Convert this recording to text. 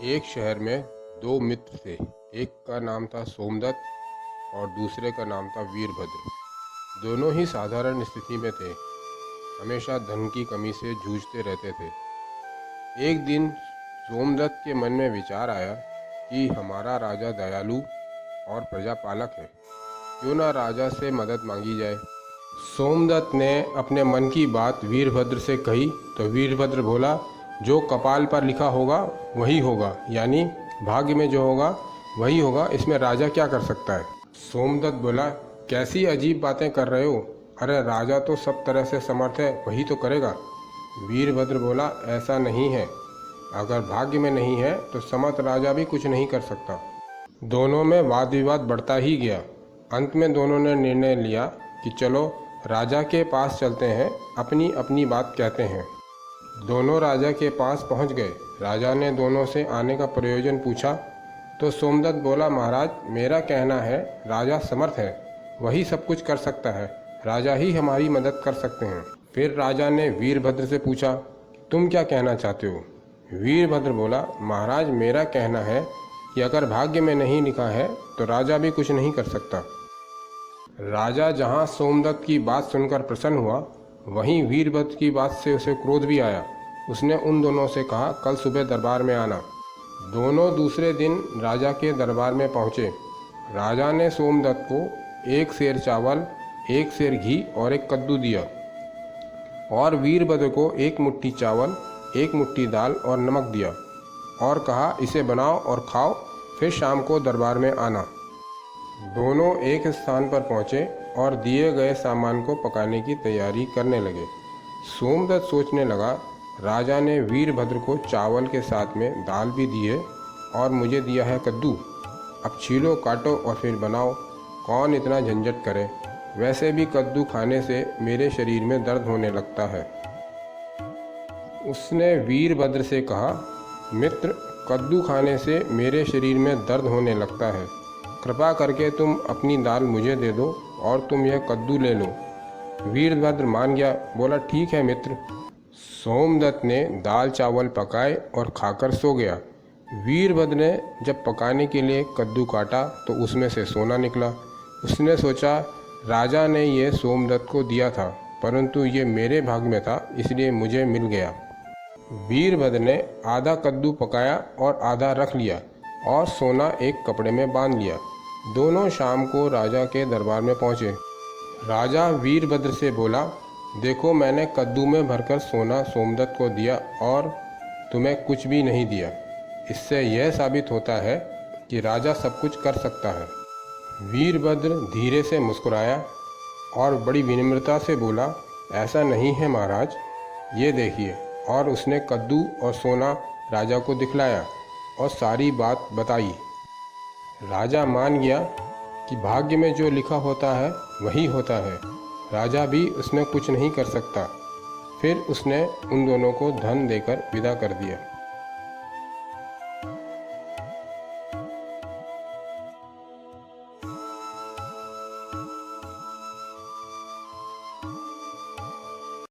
एक शहर में दो मित्र थे। एक का नाम था सोमदत्त और दूसरे का नाम था वीरभद्र। दोनों ही साधारण स्थिति में थे, हमेशा धन की कमी से जूझते रहते थे। एक दिन सोमदत्त के मन में विचार आया कि हमारा राजा दयालु और प्रजापालक है, क्यों ना राजा से मदद मांगी जाए। सोमदत्त ने अपने मन की बात वीरभद्र से कही तो वीरभद्र बोला, जो कपाल पर लिखा होगा वही होगा, यानी भाग्य में जो होगा वही होगा, इसमें राजा क्या कर सकता है। सोमदत्त बोला, कैसी अजीब बातें कर रहे हो, अरे राजा तो सब तरह से समर्थ है, वही तो करेगा। वीरभद्र बोला, ऐसा नहीं है, अगर भाग्य में नहीं है तो समर्थ राजा भी कुछ नहीं कर सकता। दोनों में वाद विवाद बढ़ता ही गया। अंत में दोनों ने निर्णय लिया कि चलो राजा के पास चलते हैं, अपनी अपनी बात कहते हैं। दोनों राजा के पास पहुंच गए। राजा ने दोनों से आने का प्रयोजन पूछा तो सोमदत्त बोला, महाराज मेरा कहना है राजा समर्थ है, वही सब कुछ कर सकता है, राजा ही हमारी मदद कर सकते हैं। फिर राजा ने वीरभद्र से पूछा, तुम क्या कहना चाहते हो। वीरभद्र बोला, महाराज मेरा कहना है कि अगर भाग्य में नहीं लिखा है तो राजा भी कुछ नहीं कर सकता। राजा जहाँ सोमदत्त की बात सुनकर प्रसन्न हुआ, वहीं वीरभद्र की बात से उसे क्रोध भी आया। उसने उन दोनों से कहा, कल सुबह दरबार में आना। दोनों दूसरे दिन राजा के दरबार में पहुँचे। राजा ने सोमदत्त को एक सेर चावल, एक सेर घी और एक कद्दू दिया और वीरभद्र को एक मुट्ठी चावल, एक मुट्ठी दाल और नमक दिया और कहा, इसे बनाओ और खाओ, फिर शाम को दरबार में आना। दोनों एक स्थान पर पहुँचे और दिए गए सामान को पकाने की तैयारी करने लगे। सोमदत्त सोचने लगा, राजा ने वीरभद्र को चावल के साथ में दाल भी दी है और मुझे दिया है कद्दू, अब छीलो काटो और फिर बनाओ, कौन इतना झंझट करे, वैसे भी कद्दू खाने से मेरे शरीर में दर्द होने लगता है। उसने वीरभद्र से कहा, मित्र कद्दू खाने से मेरे शरीर में दर्द होने लगता है, कृपा करके तुम अपनी दाल मुझे दे दो और तुम यह कद्दू ले लो। वीरभद्र मान गया, बोला ठीक है मित्र। सोमदत्त ने दाल चावल पकाए और खाकर सो गया। वीरभद्र ने जब पकाने के लिए कद्दू काटा तो उसमें से सोना निकला। उसने सोचा, राजा ने ये सोमदत्त को दिया था, परंतु ये मेरे भाग में था, इसलिए मुझे मिल गया। वीरभद्र ने आधा कद्दू पकाया और आधा रख लिया और सोना एक कपड़े में बांध लिया। दोनों शाम को राजा के दरबार में पहुँचे। राजा वीरभद्र से बोला, देखो मैंने कद्दू में भरकर सोना सोमदत्त को दिया और तुम्हें कुछ भी नहीं दिया। इससे यह साबित होता है कि राजा सब कुछ कर सकता है। वीरभद्र धीरे से मुस्कुराया और बड़ी विनम्रता से बोला, ऐसा नहीं है महाराज, ये देखिए। और उसने कद्दू और सोना राजा को दिखलाया और सारी बात बताई। राजा मान गया कि भाग्य में जो लिखा होता है वही होता है, राजा भी उसमें कुछ नहीं कर सकता। फिर उसने उन दोनों को धन देकर विदा कर दिया।